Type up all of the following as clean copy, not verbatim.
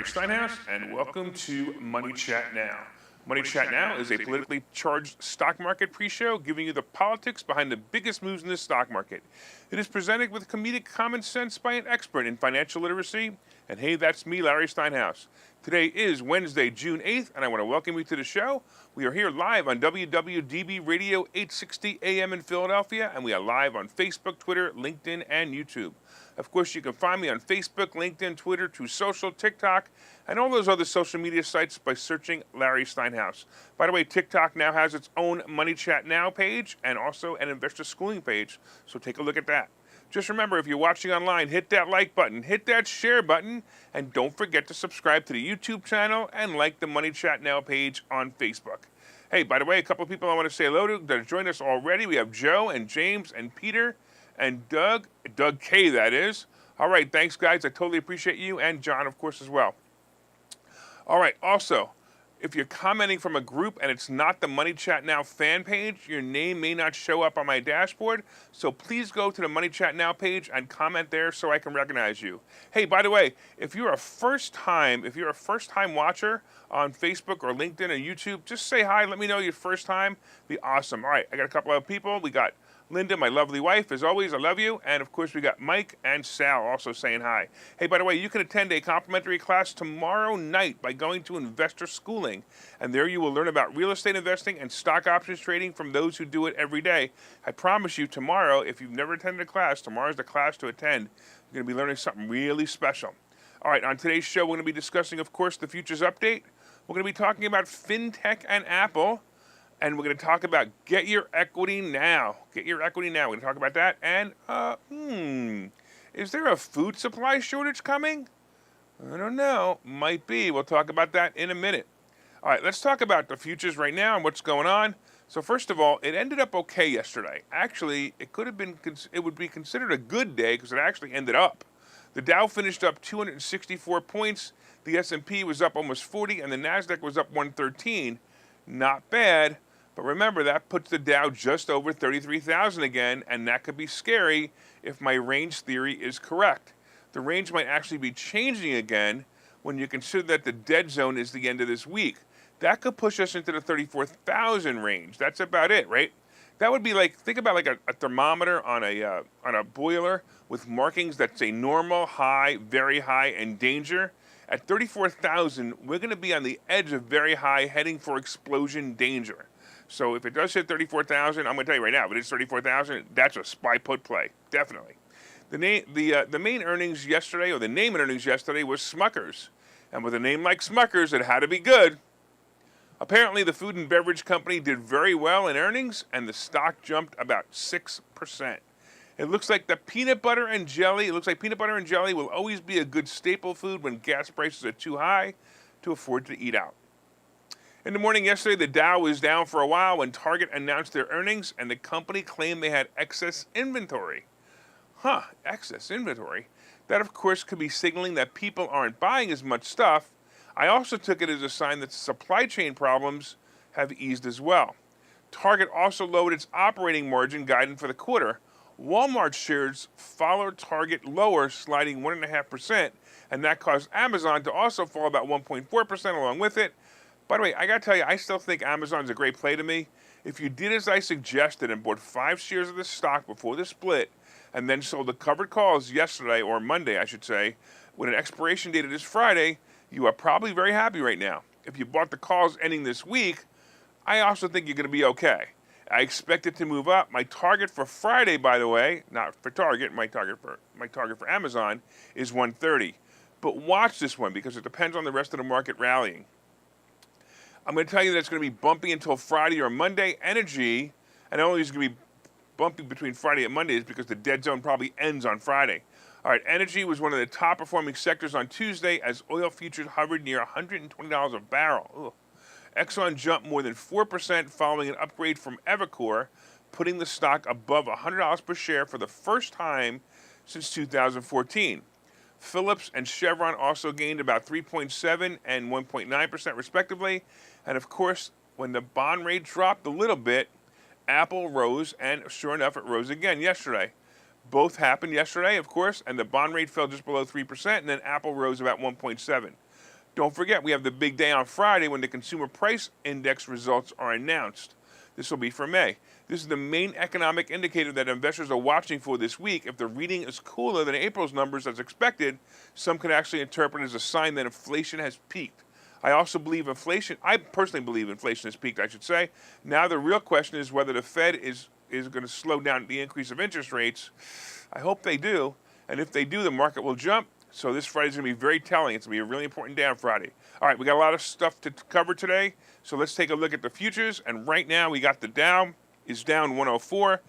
Larry Steinhouse, and welcome to Money Chat Now. Money Chat Now is a politically charged stock market pre-show giving you the politics behind the biggest moves in the stock market. It is presented with comedic common sense by an expert in financial literacy. And hey, that's me, Larry Steinhouse. Today is Wednesday, June 8th, and I want to welcome you to the show. We are here live on WWDB Radio 860 AM in Philadelphia, and we are live on Facebook, Twitter, LinkedIn, and YouTube. Of course, you can find me on Facebook, LinkedIn, Twitter, True Social, TikTok, and all those other social media sites by searching Larry Steinhouse. By the way, TikTok now has its own Money Chat Now page and also an investor schooling page, so take a look at that. Just remember, if you're watching online, hit that like button, hit that share button, and don't forget to subscribe to the YouTube channel and like the Money Chat Now page on Facebook. Hey, by the way, a couple of people I want to say hello to that have joined us already. We have Joe and James and Peter and Doug K, that is. All right, thanks, guys. I totally appreciate you, and John, of course, as well. All right, also, if you're commenting from a group and it's not the Money Chat Now fan page, your name may not show up on my dashboard, so please go to the Money Chat Now page and comment there so I can recognize you. Hey, by the way, if you're a first-time watcher on Facebook or LinkedIn or YouTube, just say hi, let me know your first time. Be awesome. All right, I got a couple of people. We got Linda, my lovely wife, as always, I love you. And of course, we got Mike and Sal also saying hi. Hey, by the way, you can attend a complimentary class tomorrow night by going to Investor Schooling. And there you will learn about real estate investing and stock options trading from those who do it every day. I promise you tomorrow, if you've never attended a class, tomorrow's the class to attend. You're going to be learning something really special. All right, on today's show, we're going to be discussing, of course, the futures update. We're going to be talking about Fintech and Apple. And we're going to talk about get your equity now. Get your equity now. We're going to talk about that. And, is there a food supply shortage coming? I don't know. Might be. We'll talk about that in a minute. All right, let's talk about the futures right now and what's going on. So first of all, it ended up okay yesterday. Actually, it would be considered a good day because it actually ended up. The Dow finished up 264 points. The S&P was up almost 40, and the Nasdaq was up 113. Not bad. But remember, that puts the Dow just over 33,000 again, and that could be scary if my range theory is correct. The range might actually be changing again when you consider that the dead zone is the end of this week. That could push us into the 34,000 range. That's about it, right? That would be like, think about like a thermometer on a boiler with markings that say normal, high, very high, and danger. At 34,000, we're going to be on the edge of very high, heading for explosion danger. So if it does hit 34,000, I'm going to tell you right now, if it is 34,000, that's a SPY put play, definitely. The main earnings yesterday, or the name in earnings yesterday, was Smucker's. And with a name like Smucker's, it had to be good. Apparently, the food and beverage company did very well in earnings, and the stock jumped about 6%. It looks like peanut butter and jelly will always be a good staple food when gas prices are too high to afford to eat out. In the morning yesterday, the Dow was down for a while when Target announced their earnings, and the company claimed they had excess inventory. Excess inventory? That, of course, could be signaling that people aren't buying as much stuff. I also took it as a sign that supply chain problems have eased as well. Target also lowered its operating margin guidance for the quarter. Walmart shares followed Target lower, sliding 1.5%, and that caused Amazon to also fall about 1.4% along with it. By the way, I got to tell you, I still think Amazon's a great play to me. If you did as I suggested and bought 5 shares of the stock before the split and then sold the covered calls yesterday, or Monday, I should say, with an expiration date of this Friday, you are probably very happy right now. If you bought the calls ending this week, I also think you're going to be okay. I expect it to move up. My target for Friday, by the way, not for Target, my target for Amazon is 130. But watch this one because it depends on the rest of the market rallying. I'm going to tell you that it's going to be bumpy until Friday or Monday. Energy, and only is going to be bumpy between Friday and Monday is because the dead zone probably ends on Friday. All right, energy was one of the top performing sectors on Tuesday as oil futures hovered near $120 a barrel. Ugh. Exxon jumped more than 4% following an upgrade from Evercore, putting the stock above $100 per share for the first time since 2014. Phillips and Chevron also gained about 3.7 and 1.9% respectively. And of course, when the bond rate dropped a little bit, Apple rose, and sure enough, it rose again yesterday. Both happened yesterday, of course, and the bond rate fell just below 3%, and then Apple rose about 1.7. Don't forget, we have the big day on Friday when the Consumer Price Index results are announced. This will be for May. This is the main economic indicator that investors are watching for this week. If the reading is cooler than April's numbers as expected, some could actually interpret it as a sign that inflation has peaked. I personally believe inflation has peaked, I should say. Now the real question is whether the Fed is going to slow down the increase of interest rates. I hope they do. And if they do, the market will jump. So this Friday is going to be very telling. It's going to be a really important day on Friday. All right, we got a lot of stuff to cover today. So let's take a look at the futures. And right now we got the Dow is down 104.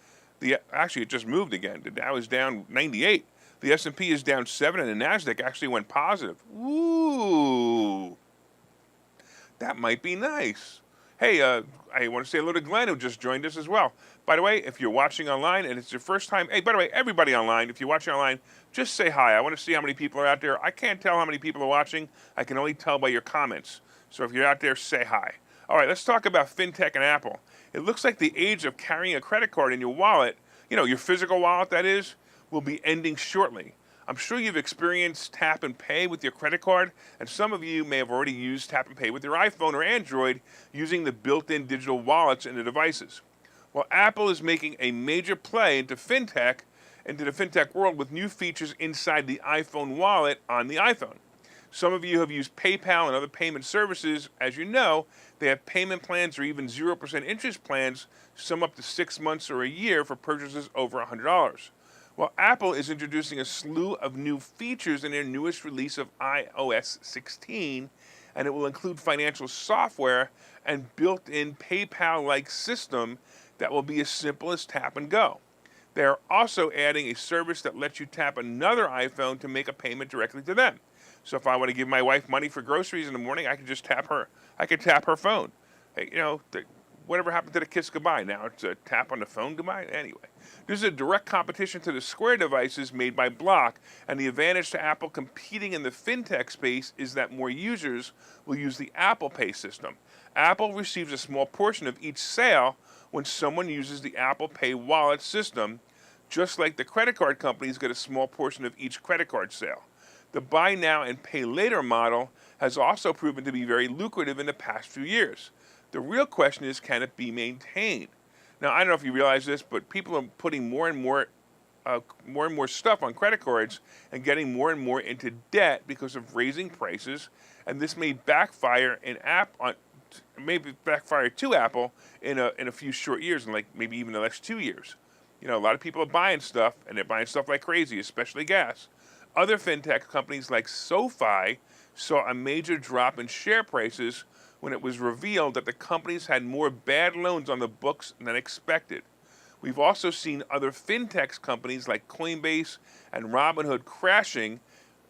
Actually, it just moved again. The Dow is down 98. The S&P is down 7, and the NASDAQ actually went positive. Ooh, that might be nice. Hey, I want to say hello to Glenn, who just joined us as well. By the way, if you're watching online and it's your first time, hey, by the way, everybody online, if you're watching online, just say hi. I want to see how many people are out there. I can't tell how many people are watching. I can only tell by your comments. So if you're out there, say hi. All right, let's talk about Fintech and Apple. It looks like the age of carrying a credit card in your wallet, your physical wallet that is, will be ending shortly. I'm sure you've experienced tap and pay with your credit card, and some of you may have already used tap and pay with your iPhone or Android using the built-in digital wallets in the devices. Well, Apple is making a major play into the fintech world with new features inside the iPhone wallet on the iPhone. Some of you have used PayPal and other payment services. As you know, they have payment plans or even 0% interest plans, some up to 6 months or a year for purchases over $100. Well, Apple is introducing a slew of new features in their newest release of iOS 16, and it will include financial software and built-in PayPal-like system that will be as simple as tap and go. They are also adding a service that lets you tap another iPhone to make a payment directly to them. So if I want to give my wife money for groceries in the morning, I can just tap her. I can tap her phone. Hey, whatever happened to the kiss goodbye? Now it's a tap on the phone goodbye? Anyway, this is a direct competition to the Square devices made by Block, and the advantage to Apple competing in the fintech space is that more users will use the Apple Pay system. Apple receives a small portion of each sale when someone uses the Apple Pay wallet system, just like the credit card companies get a small portion of each credit card sale. The buy now and pay later model has also proven to be very lucrative in the past few years. The real question is, can it be maintained? Now, I don't know if you realize this, but people are putting more and more stuff on credit cards and getting more and more into debt because of raising prices, and this may backfire to Apple in a few short years, and like maybe even the next 2 years. A lot of people are buying stuff, and they're buying stuff like crazy, especially gas. Other fintech companies like SoFi saw a major drop in share prices when it was revealed that the companies had more bad loans on the books than expected. We've also seen other fintech companies like Coinbase and Robinhood crashing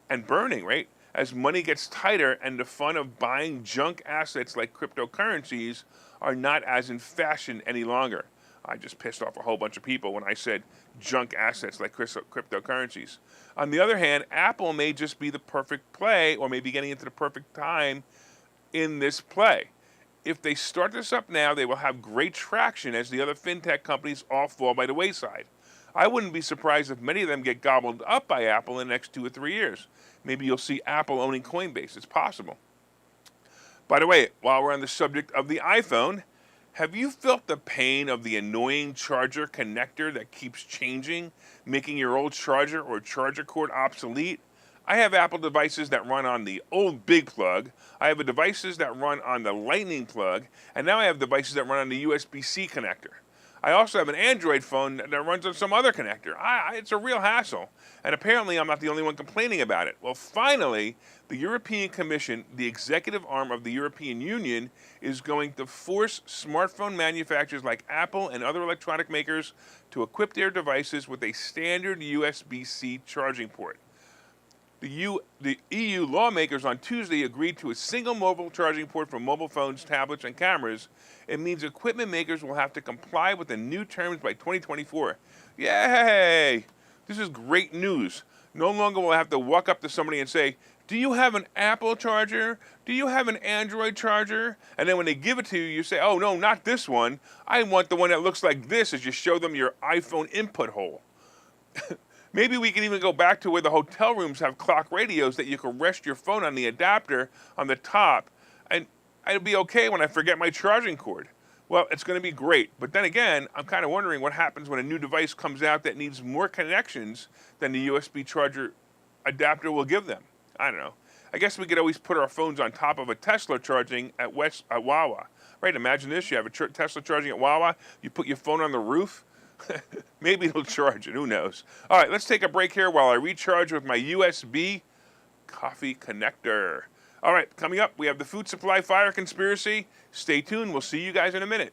and burning, right? As money gets tighter and the fun of buying junk assets like cryptocurrencies are not as in fashion any longer. I just pissed off a whole bunch of people when I said junk assets like cryptocurrencies. On the other hand, Apple may just be the perfect play, or maybe getting into the perfect time in this play. If they start this up now, they will have great traction as the other fintech companies all fall by the wayside. I wouldn't be surprised if many of them get gobbled up by Apple in the next 2 or 3 years. Maybe you'll see Apple owning Coinbase. It's possible. By the way, while we're on the subject of the iPhone, have you felt the pain of the annoying charger connector that keeps changing, making your old charger or charger cord obsolete? I have Apple devices that run on the old big plug. I have devices that run on the lightning plug. And now I have devices that run on the USB-C connector. I also have an Android phone that runs on some other connector. It's a real hassle. And apparently I'm not the only one complaining about it. Well, finally, the European Commission, the executive arm of the European Union, is going to force smartphone manufacturers like Apple and other electronic makers to equip their devices with a standard USB-C charging port. The EU lawmakers on Tuesday agreed to a single mobile charging port for mobile phones, tablets, and cameras. It means equipment makers will have to comply with the new terms by 2024. Yay! This is great news. No longer will I have to walk up to somebody and say, do you have an Apple charger? Do you have an Android charger? And then when they give it to you, you say, oh, no, not this one. I want the one that looks like this, as you show them your iPhone input hole. Maybe we can even go back to where the hotel rooms have clock radios that you can rest your phone on the adapter on the top, and I'd be okay when I forget my charging cord. Well, it's going to be great. But then again, I'm kind of wondering what happens when a new device comes out that needs more connections than the USB charger adapter will give them. I don't know. I guess we could always put our phones on top of a Tesla charging at Wawa. Right? Imagine this. You have a Tesla charging at Wawa. You put your phone on the roof. Maybe it'll charge it. Who knows? All right, let's take a break here while I recharge with my USB coffee connector. All right, coming up, we have the food supply fire conspiracy. Stay tuned. We'll see you guys in a minute.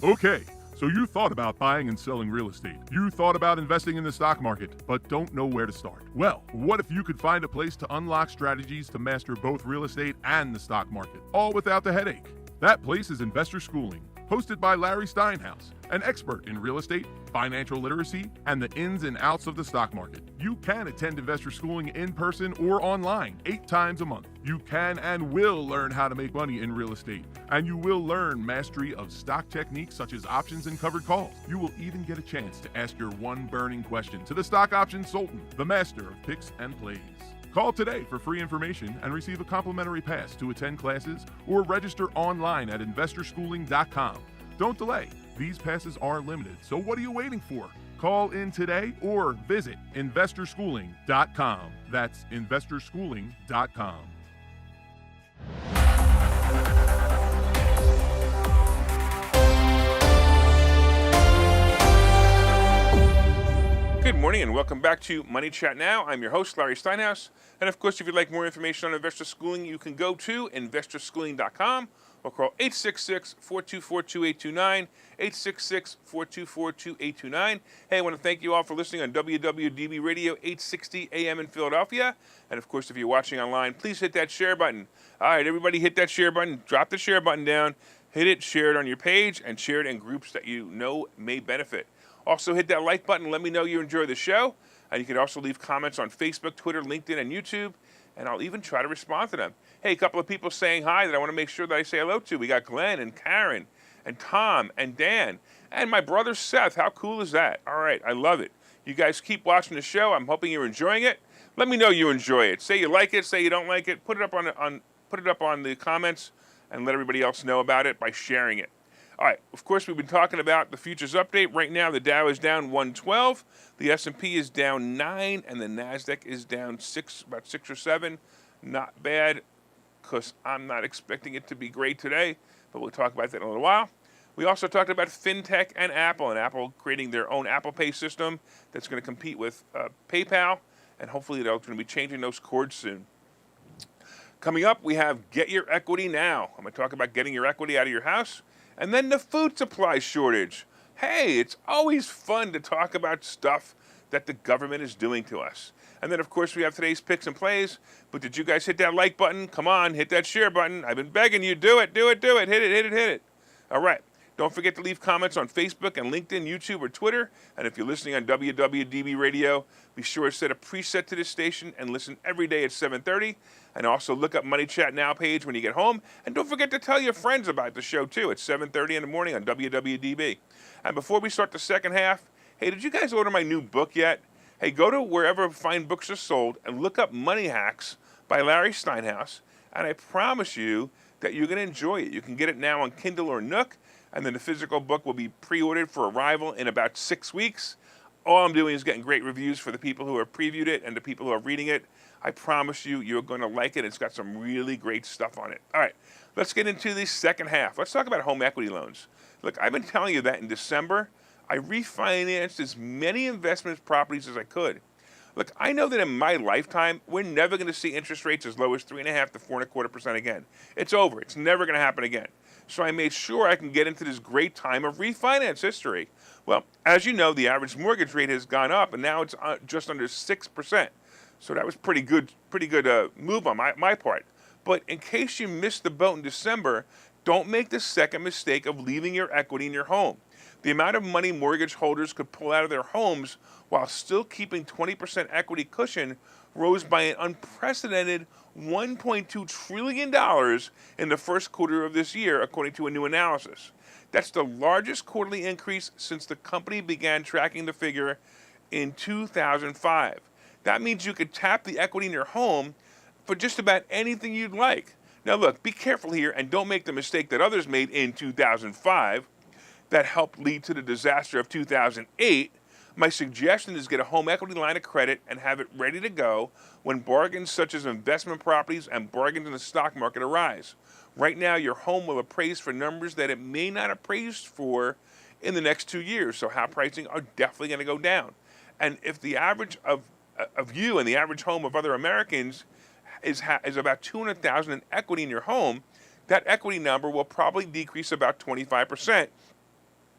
Okay, so you thought about buying and selling real estate. You thought about investing in the stock market, but don't know where to start. Well, what if you could find a place to unlock strategies to master both real estate and the stock market, all without the headache? That place is Investor Schooling, hosted by Larry Steinhouse, an expert in real estate, financial literacy, and the ins and outs of the stock market. You can attend Investor Schooling in person or online 8 times a month. You can and will learn how to make money in real estate, and you will learn mastery of stock techniques such as options and covered calls. You will even get a chance to ask your one burning question to the stock option sultan, the master of picks and plays. Call today for free information and receive a complimentary pass to attend classes or register online at investorschooling.com. Don't delay. These passes are limited, so what are you waiting for? Call in today or visit investorschooling.com. That's investorschooling.com. Good morning and welcome back to Money Chat Now. I'm your host, Larry Steinhouse. And of course, if you'd like more information on Investor Schooling, you can go to investorschooling.com or call 866-424-2829, 866-424-2829. Hey, I want to thank you all for listening on WWDB Radio 860 AM in Philadelphia. And of course, if you're watching online, please hit that share button. All right, everybody hit that share button. Drop the share button down. Hit it, share it on your page, and share it in groups that you know may benefit. Also, hit that like button. Let me know you enjoy the show. And you can also leave comments on Facebook, Twitter, LinkedIn, and YouTube. And I'll even try to respond to them. Hey, a couple of people saying hi that I want to make sure that I say hello to. We got Glenn and Karen and Tom and Dan and my brother Seth. How cool is that? All right, I love it. You guys keep watching the show. I'm hoping you're enjoying it. Let me know you enjoy it. Say you like it. Say you don't like it. Put it up on the comments and let everybody else know about it by sharing it. All right, of course, we've been talking about the futures update. Right now, the Dow is down 112, the S&P is down 9, and the NASDAQ is down 6, about 6 or 7. Not bad, because I'm not expecting it to be great today, but we'll talk about that in a little while. We also talked about Fintech and Apple creating their own Apple Pay system that's going to compete with PayPal, and hopefully they're going to be changing those cords soon. Coming up, we have Get Your Equity Now. I'm going to talk about getting your equity out of your house. And then the food supply shortage. Hey, it's always fun to talk about stuff that the government is doing to us. And then, of course, we have today's picks and plays. But did you guys hit that like button? Come on, hit that share button. I've been begging you. Do it. Hit it. All right. Don't forget to leave comments on Facebook and LinkedIn, YouTube, or Twitter. And if you're listening on WWDB Radio, be sure to set a preset to this station and listen every day at 7:30. And also look up Money Chat Now page when you get home. And don't forget to tell your friends about the show, too, at 7:30 in the morning on WWDB. And before we start the second half, hey, did you guys order my new book yet? Hey, go to wherever fine books are sold and look up Money Hacks by Larry Steinhouse. And I promise you that you're going to enjoy it. You can get it now on Kindle or Nook. And then the physical book will be pre-ordered for arrival in about 6 weeks. All I'm doing is getting great reviews for the people who have previewed it and the people who are reading it. I promise you, you're going to like it. It's got some really great stuff on it. All right, let's get into the second half. Let's talk about home equity loans. Look, I've been telling you that in December, I refinanced as many investment properties as I could. Look, I know that in my lifetime, we're never going to see interest rates as low as 3.5% to 4.25% again. It's over. It's never going to happen again. So I made sure I can get into this great time of refinance history. Well, as you know, the average mortgage rate has gone up, and now it's just under 6%. So that was pretty good move on my part. But in case you missed the boat in December, Don't make the second mistake of leaving your equity in your home. The amount of money mortgage holders could pull out of their homes while still keeping 20% equity cushion rose by an unprecedented $1.2 trillion in the first quarter of this year, according to a new analysis. That's the largest quarterly increase since the company began tracking the figure in 2005. That means you could tap the equity in your home for just about anything you'd like. Now look, be careful here and don't make the mistake that others made in 2005 that helped lead to the disaster of 2008. My suggestion is get a home equity line of credit and have it ready to go when bargains such as investment properties and bargains in the stock market arise. Right now, your home will appraise for numbers that it may not appraise for in the next 2 years, so house pricing are definitely going to go down. And if the average of you and the average home of other Americans is about $200,000 in equity in your home, that equity number will probably decrease about 25%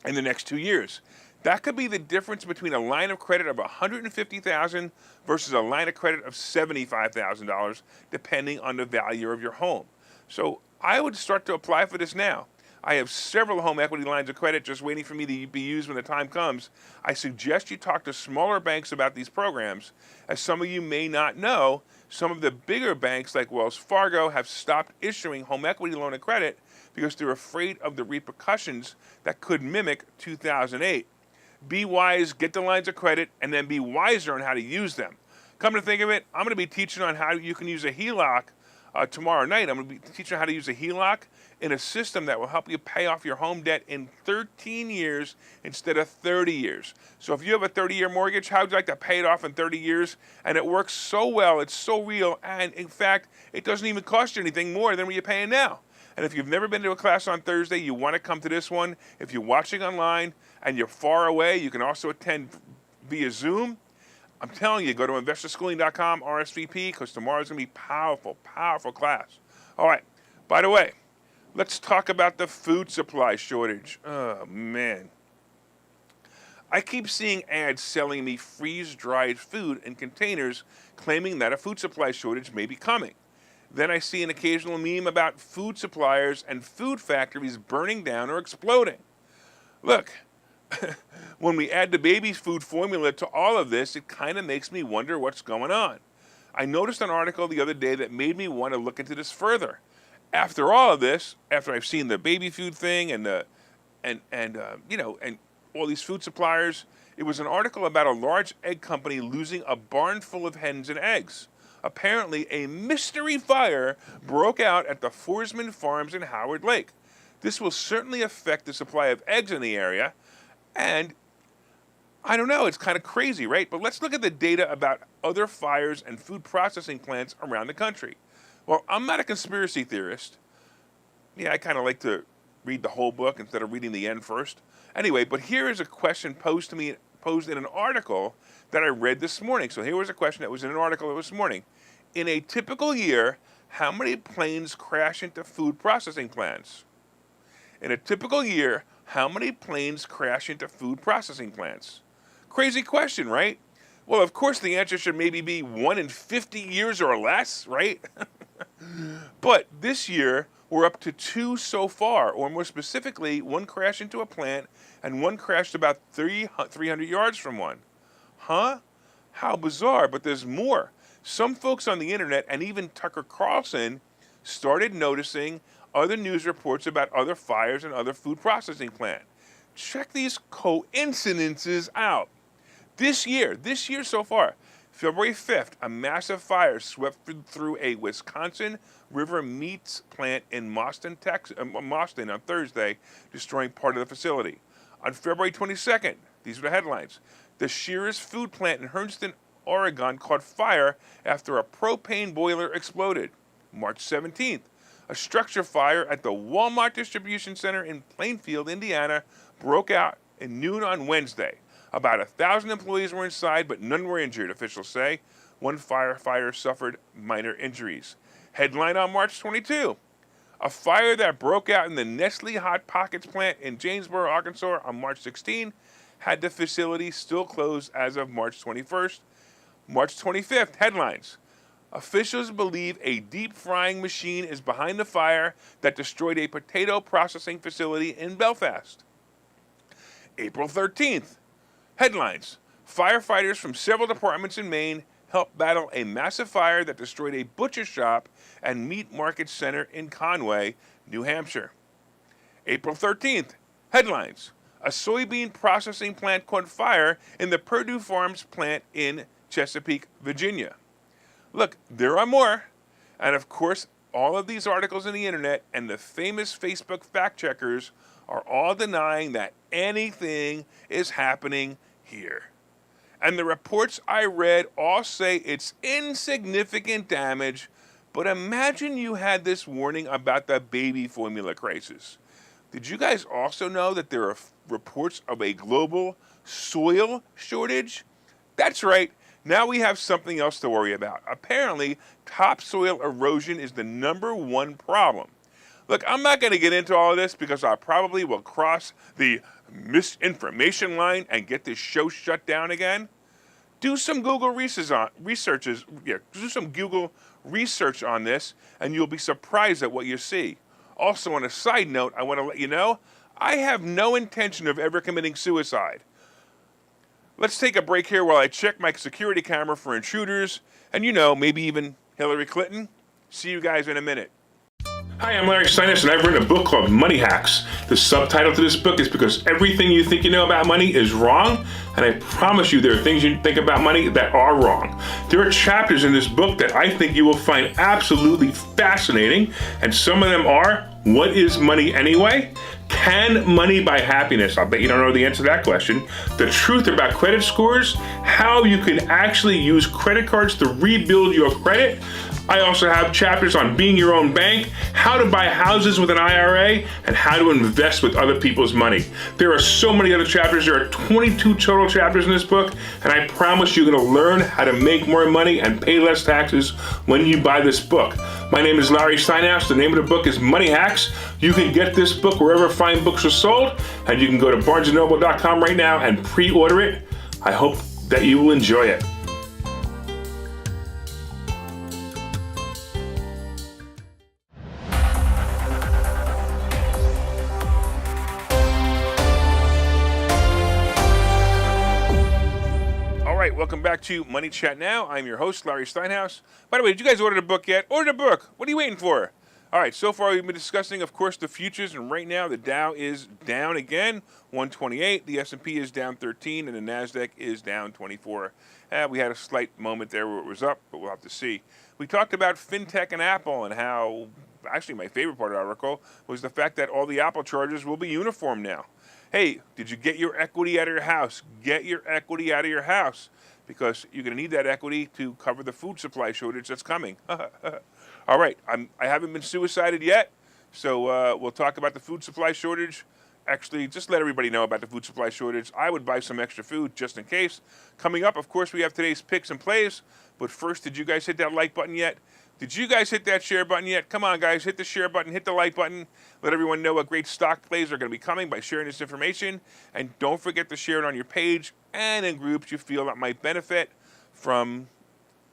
in the next 2 years. That could be the difference between a line of credit of $150,000 versus a line of credit of $75,000, depending on the value of your home. So I would start to apply for this now. I have several home equity lines of credit just waiting for me to be used when the time comes. I suggest you talk to smaller banks about these programs. As some of you may not know, some of the bigger banks like Wells Fargo have stopped issuing home equity loan and credit because they're afraid of the repercussions that could mimic 2008. Be wise, get the lines of credit, and then be wiser on how to use them. Come to think of it, I'm going to be teaching on how you can use a HELOC tomorrow night. I'm going to be teaching how to use a HELOC in a system that will help you pay off your home debt in 13 years instead of 30 years. So if you have a 30-year mortgage, how would you like to pay it off in 30 years? And it works so well, it's so real, and in fact, it doesn't even cost you anything more than what you're paying now. And if you've never been to a class on Thursday, you want to come to this one. If you're watching online and you're far away, you can also attend via Zoom. I'm telling you, go to investorschooling.com, RSVP, because tomorrow's going to be powerful, powerful class. All right, by the way, let's talk about the food supply shortage. Oh, man. I keep seeing ads selling me freeze-dried food in containers claiming that a food supply shortage may be coming. Then I see an occasional meme about food suppliers and food factories burning down or exploding. Look, when we add the baby's food formula to all of this, it kind of makes me wonder what's going on. I noticed an article the other day that made me want to look into this further. After all of this, after I've seen the baby food thing and all these food suppliers, it was an article about a large egg company losing a barn full of hens and eggs. Apparently, a mystery fire broke out at the Forsman Farms in Howard Lake. This will certainly affect the supply of eggs in the area, and I don't know, it's kind of crazy, right? But let's look at the data about other fires and food processing plants around the country. Well, I'm not a conspiracy theorist. Yeah, I kind of like to read the whole book instead of reading the end first. Anyway, but here is a question posed in an article that I read this morning. So here was a question that was in an article this morning. In a typical year, how many planes crash into food processing plants? In a typical year, how many planes crash into food processing plants? Crazy question, right? Well, of course, the answer should maybe be 1 in 50 years or less, right? But this year, we're up to 2 so far, or more specifically, 1 crashed into a plant and 1 crashed about 300 yards from one. Huh? How bizarre, but there's more. Some folks on the internet, and even Tucker Carlson, started noticing other news reports about other fires and other food processing plants. Check these coincidences out. This year so far, February 5th, a massive fire swept through a Wisconsin River meats plant in Boston on Thursday, destroying part of the facility. On February 22nd, these are the headlines, the Shearer's food plant in Hernston, Oregon caught fire after a propane boiler exploded. March 17th, a structure fire at the Walmart distribution center in Plainfield, Indiana, broke out at noon on Wednesday. About 1,000 employees were inside, but none were injured, officials say. 1 firefighter suffered minor injuries. Headline on March 22. A fire that broke out in the Nestle Hot Pockets plant in Janesboro, Arkansas on March 16 had the facility still closed as of March 21st. March 25th, headlines. Officials believe a deep frying machine is behind the fire that destroyed a potato processing facility in Belfast. April 13th. Headlines. Firefighters from several departments in Maine helped battle a massive fire that destroyed a butcher shop and meat market center in Conway, New Hampshire. April 13th. Headlines. A soybean processing plant caught fire in the Purdue Farms plant in Chesapeake, Virginia. Look, there are more. And of course, all of these articles on the internet and the famous Facebook fact checkers are all denying that anything is happening here. And the reports I read all say it's insignificant damage, but imagine you had this warning about the baby formula crisis. Did you guys also know that there are reports of a global soil shortage? That's right. Now we have something else to worry about. Apparently, topsoil erosion is the #1 problem. Look, I'm not going to get into all of this because I probably will cross the misinformation line and get this show shut down again. Do some Google research on this, and you'll be surprised at what you see. Also, on a side note, I want to let you know, I have no intention of ever committing suicide. Let's take a break here while I check my security camera for intruders, and maybe even Hillary Clinton. See you guys in a minute. Hi, I'm Larry Steinhouse, and I've written a book called Money Hacks. The subtitle to this book is because everything you think you know about money is wrong, and I promise you there are things you think about money that are wrong. There are chapters in this book that I think you will find absolutely fascinating, and some of them are, what is money anyway? Can money buy happiness? I'll bet you don't know the answer to that question. The truth about credit scores, how you can actually use credit cards to rebuild your credit. I also have chapters on being your own bank, how to buy houses with an IRA, and how to invest with other people's money. There are so many other chapters. There are 22 total chapters in this book, and I promise you're going to learn how to make more money and pay less taxes when you buy this book. My name is Larry Steinhouse. The name of the book is Money Hacks. You can get this book wherever fine books are sold, and you can go to barnesandnoble.com right now and pre-order it. I hope that you will enjoy it. Welcome back to Money Chat Now. I'm your host, Larry Steinhouse. By the way, did you guys order the book yet? Order the book. What are you waiting for? All right, so far we've been discussing, of course, the futures, and right now the Dow is down again, 128. The S&P is down 13, and the NASDAQ is down 24. We had a slight moment there where it was up, but we'll have to see. We talked about Fintech and Apple and how, actually my favorite part of the article was the fact that all the Apple chargers will be uniform now. Hey, did you get your equity out of your house? Get your equity out of your house, because you're going to need that equity to cover the food supply shortage that's coming. All right, I haven't been suicided yet, so we'll talk about the food supply shortage. Actually, just let everybody know about the food supply shortage. I would buy some extra food just in case. Coming up, of course, we have today's picks and plays. But first, did you guys hit that like button yet? Did you guys hit that share button yet? Come on, guys, hit the share button, hit the like button. Let everyone know what great stock plays are going to be coming by sharing this information. And don't forget to share it on your page and in groups you feel that might benefit from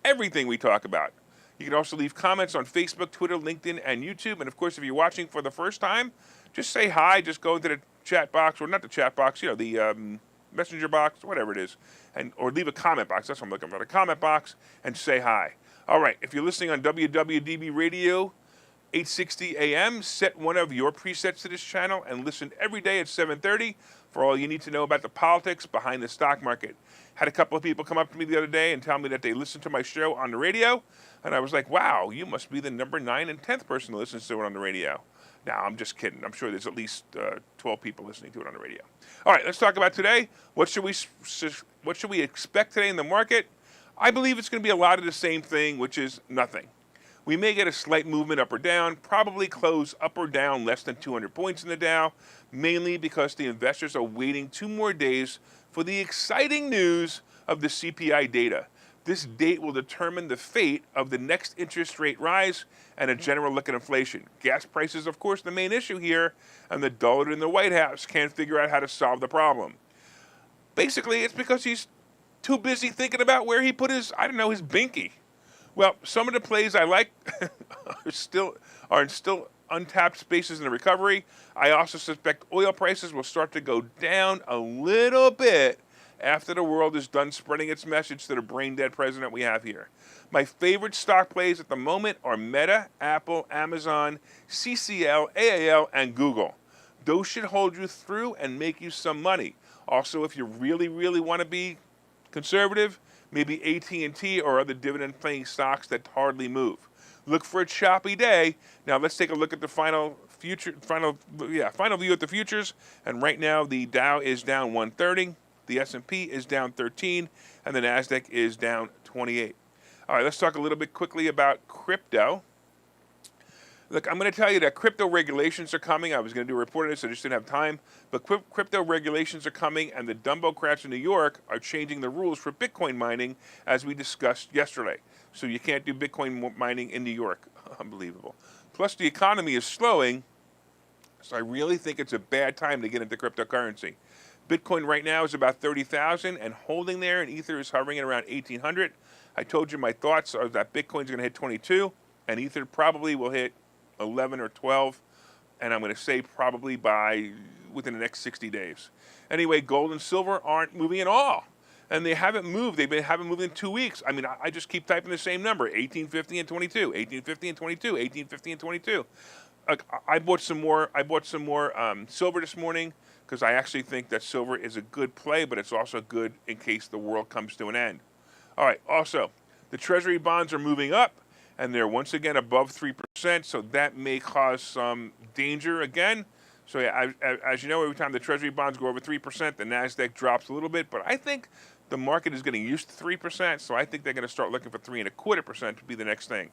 everything we talk about. You can also leave comments on Facebook, Twitter, LinkedIn, and YouTube. And of course, if you're watching for the first time, just say hi. Just go into the chat box, or not the chat box, the messenger box, whatever it is, or leave a comment box. That's what I'm looking for, the comment box, and say hi. All right, if you're listening on WWDB Radio, 860 AM, set one of your presets to this channel and listen every day at 7:30 for all you need to know about the politics behind the stock market. Had a couple of people come up to me the other day and tell me that they listened to my show on the radio, and I was like, wow, you must be the number 9 and 10th person to listen to it on the radio. Now, I'm just kidding. I'm sure there's at least 12 people listening to it on the radio. All right, let's talk about today. What should we expect today in the market? I believe it's going to be a lot of the same thing, which is nothing. We may get a slight movement up or down, probably close up or down less than 200 points in the Dow, mainly because the investors are waiting 2 more days for the exciting news of the CPI data. This date will determine the fate of the next interest rate rise and a general look at inflation. Gas prices, of course, the main issue here, and the dullard in the White House can't figure out how to solve the problem. Basically, it's because he's too busy thinking about where he put his binky. Well, some of the plays I like are still untapped spaces in the recovery. I also suspect oil prices will start to go down a little bit after the world is done spreading its message to the brain-dead president we have here. My favorite stock plays at the moment are Meta, Apple, Amazon, CCL, AAL, and Google. Those should hold you through and make you some money. Also, if you really, really want to be conservative, maybe AT&T or other dividend-paying stocks that hardly move. Look for a choppy day. Now let's take a look at the final view at the futures. And right now the Dow is down 130, the S&P is down 13, and the Nasdaq is down 28. All right, let's talk a little bit quickly about crypto. Look, I'm going to tell you that crypto regulations are coming. I was going to do a report on this, I just didn't have time. But crypto regulations are coming, and the Dumbocrats in New York are changing the rules for Bitcoin mining, as we discussed yesterday. So you can't do Bitcoin mining in New York. Unbelievable. Plus, the economy is slowing, so I really think it's a bad time to get into cryptocurrency. Bitcoin right now is about 30,000 and holding there, and Ether is hovering at around 1,800. I told you my thoughts are that Bitcoin's going to hit 22, and Ether probably will hit 11 or 12, and I'm going to say probably within the next 60 days. Anyway, gold and silver aren't moving at all, and they haven't moved. Haven't moved in 2 weeks. I mean, I just keep typing the same number: 1850 and 22, 1850 and 22, 1850 and 22. I bought some more. Silver this morning because I actually think that silver is a good play, but it's also good in case the world comes to an end. All right. Also, the Treasury bonds are moving up, and they're once again above 3%, so that may cause some danger again. So yeah, as you know, every time the Treasury bonds go over 3%, the Nasdaq drops a little bit, but I think the market is getting used to 3%, so I think they're going to start looking for 3.25% to be the next thing.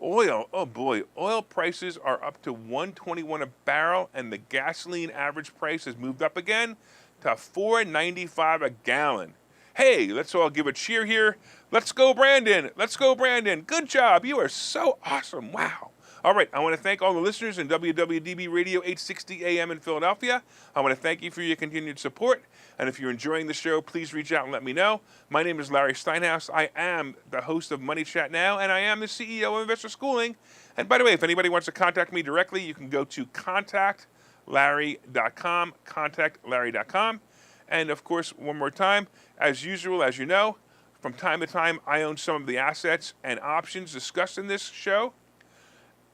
Oil, oh boy, oil prices are up to $121 a barrel, and the gasoline average price has moved up again to $4.95 a gallon. Hey, let's all give a cheer here. Let's go, Brandon. Let's go, Brandon. Good job. You are so awesome. Wow. All right, I want to thank all the listeners in WWDB Radio 860 AM in Philadelphia. I want to thank you for your continued support. And if you're enjoying the show, please reach out and let me know. My name is Larry Steinhouse. I am the host of Money Chat Now, and I am the CEO of Investor Schooling. And by the way, if anybody wants to contact me directly, you can go to contactlarry.com, contactlarry.com. And of course, one more time, as usual, as you know, from time to time, I own some of the assets and options discussed in this show.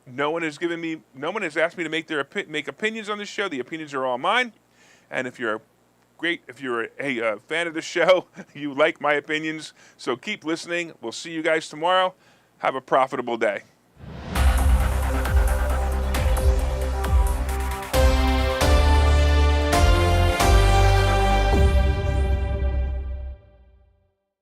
No one has asked me to make opinions on this show. The opinions are all mine. And if you're a fan of the show, you like my opinions, so keep listening. We'll see you guys tomorrow. Have a profitable day.